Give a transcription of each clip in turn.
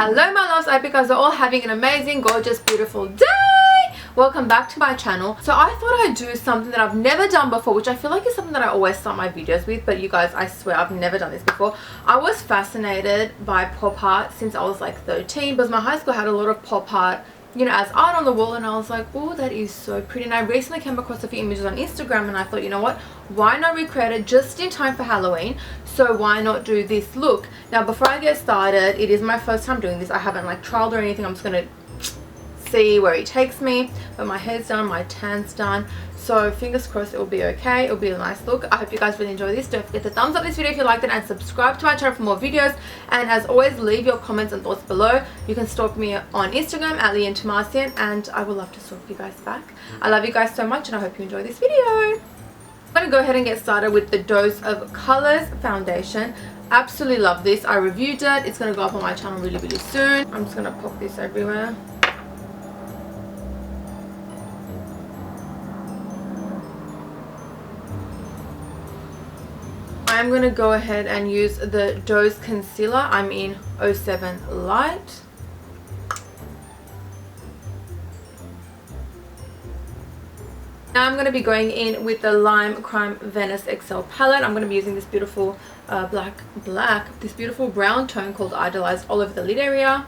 Hello my loves, I hope you guys are all having an amazing, gorgeous, beautiful day. Welcome back to my channel. So I thought I'd do something that I've never done before, which I feel like is something that I always start my videos with, but you guys, I swear I've never done this before. I was fascinated by pop art since I was like 13 because my high school had a lot of pop art, you know, as art on the wall, and I was like, oh, that is so pretty. And I recently came across a few images on Instagram and I thought, you know what, why not recreate it just in time for Halloween? So why not do this look? Now before I get started, it is my first time doing this. I haven't like trialed or anything. I'm just gonna see where it takes me, but my hair's done, my tan's done, so fingers crossed it will be okay. It will be a nice look. I hope you guys really enjoy this. Don't forget to thumbs up this video if you liked it and subscribe to my channel for more videos, and as always, leave your comments and thoughts below. You can stalk me on Instagram at Lilian Tahmasian and I will love to stalk you guys back. I love you guys so much and I hope you enjoy this video. I'm going to go ahead and get started with the Dose of Colors foundation. Absolutely love this. I reviewed it. It's going to go up on my channel really soon. I'm just going to pop this everywhere. I'm going to go ahead and use the Dose Concealer. I'm in 07 Light. Now I'm going to be going in with the Lime Crime Venice XL palette. I'm going to be using this beautiful this beautiful brown tone called Idolized all over the lid area.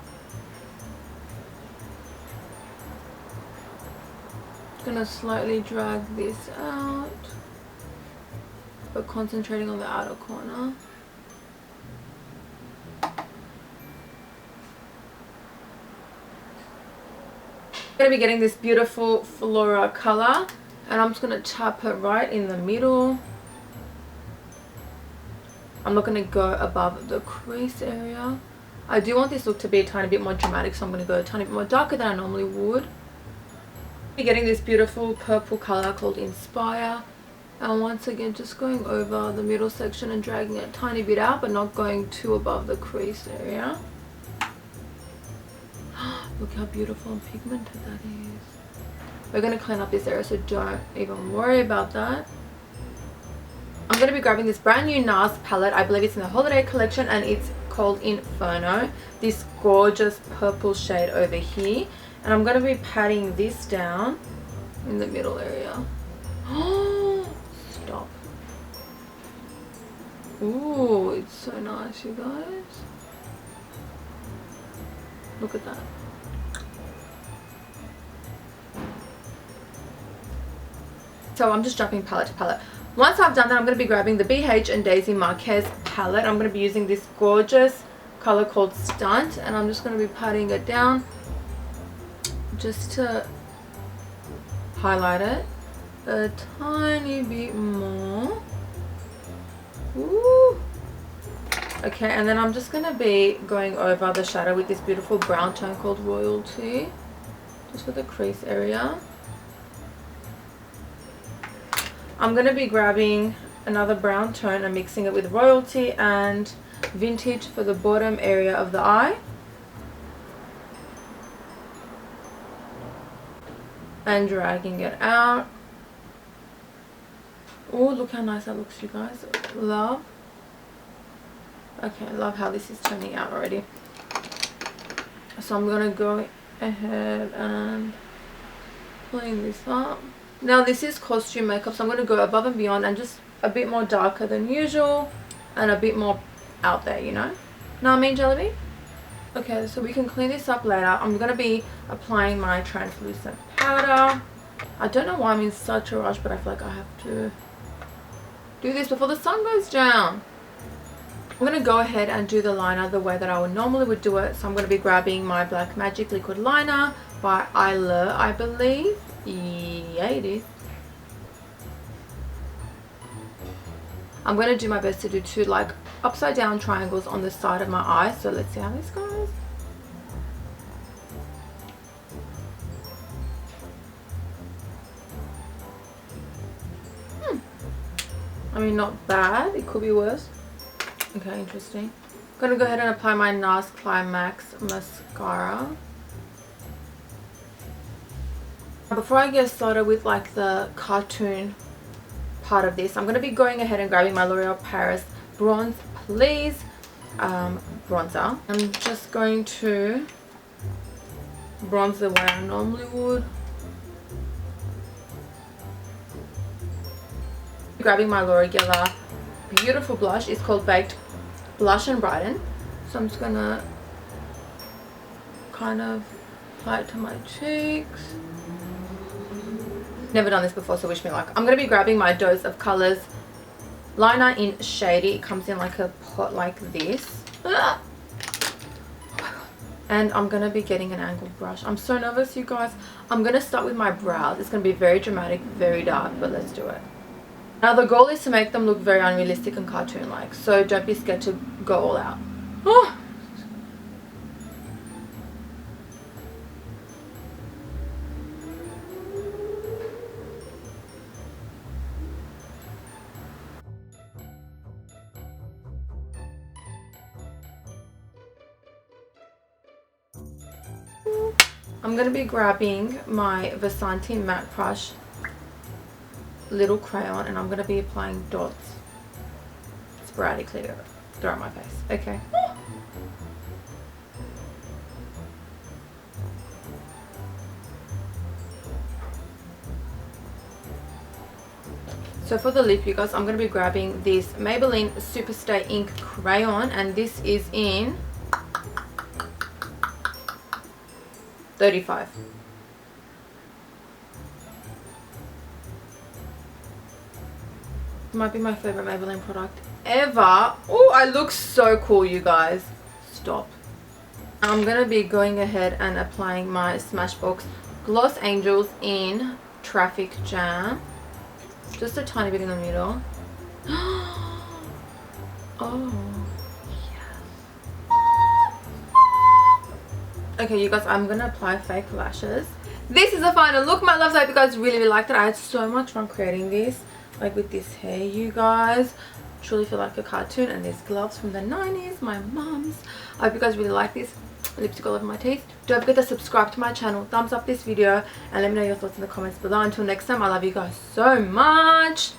Going to slightly drag this out, but concentrating on the outer corner. I'm going to be getting this beautiful Flora color and I'm just going to tap it right in the middle. I'm not going to go above the crease area. I do want this look to be a tiny bit more dramatic, so I'm going to go a tiny bit more darker than I normally would. I'm getting this beautiful purple color called Inspire. And once again, just going over the middle section and dragging it a tiny bit out, but not going too above the crease area. Look how beautiful and pigmented that is. We're going to clean up this area, so don't even worry about that. I'm going to be grabbing this brand new NARS palette. I believe it's in the holiday collection and it's called Inferno. This gorgeous purple shade over here. And I'm going to be patting this down in the middle area. Stop. Ooh, it's so nice, you guys. Look at that. So I'm just jumping palette to palette. Once I've done that, I'm going to be grabbing the BH and Daisy Marquez palette. I'm going to be using this gorgeous color called Stunt, and I'm just going to be patting it down just to highlight it a tiny bit more. Ooh. Okay, and then I'm just going to be going over the shadow with this beautiful brown tone called Royalty, just for the crease area. I'm going to be grabbing another brown tone and mixing it with Royalty and Vintage for the bottom area of the eye. And dragging it out. Oh, look how nice that looks, you guys. Love. Okay, I love how this is turning out already. So I'm going to go ahead and clean this up. Now this is costume makeup, so I'm going to go above and beyond and just a bit more darker than usual and a bit more out there, you know? Know what I mean, Jellybean? Okay, so we can clean this up later. I'm going to be applying my translucent powder. I don't know why I'm in such a rush, but I feel like I have to do this before the sun goes down. I'm going to go ahead and do the liner the way that I would normally do it. So I'm going to be grabbing my Black Magic Liquid Liner by Eyeliner, I believe. Yeah, it is. I'm going to do my best to do two like upside down triangles on the side of my eye. So let's see how this goes. I mean, not bad. It could be worse. Okay, interesting. I'm going to go ahead and apply my NARS Climax mascara. Before I get started with like the cartoon part of this, I'm going to be going ahead and grabbing my L'Oreal Paris Bronze Please. bronzer. I'm just going to bronze the way I normally would. Grabbing my Laura Geller beautiful blush. It's called Baked Blush and Brighten. So I'm just gonna kind of apply it to my cheeks. Never done this before, so wish me luck. I'm gonna be grabbing my Dose of Colors liner in Shady. It comes in like a pot like this. And I'm gonna be getting an angled brush. I'm so nervous, you guys. I'm gonna start with my brows. It's gonna be very dramatic, very dark, but let's do it. Now the goal is to make them look very unrealistic and cartoon-like, so don't be scared to go all out. Oh. I'm going to be grabbing my Vasanti matte brush little crayon, and I'm going to be applying dots sporadically throughout my face. Okay. So for the lip, you guys, I'm going to be grabbing this Maybelline Superstay Ink Crayon, and this is in 35. Might be my favorite Maybelline product ever. Oh, I look so cool, you guys. Stop. I'm gonna be going ahead and applying my Smashbox Gloss Angels in Traffic Jam. Just a tiny bit in the middle. Oh. Okay, you guys, I'm gonna apply fake lashes. This is the final look, my loves. I hope you guys really liked it. I had so much fun creating this, like with this hair, you guys. Truly feel like a cartoon. And these gloves from the 90s, my mom's. I hope you guys really like this. Lipstick all over my teeth. Don't forget to subscribe to my channel, thumbs up this video, and let me know your thoughts in the comments below. Until next time, I love you guys so much.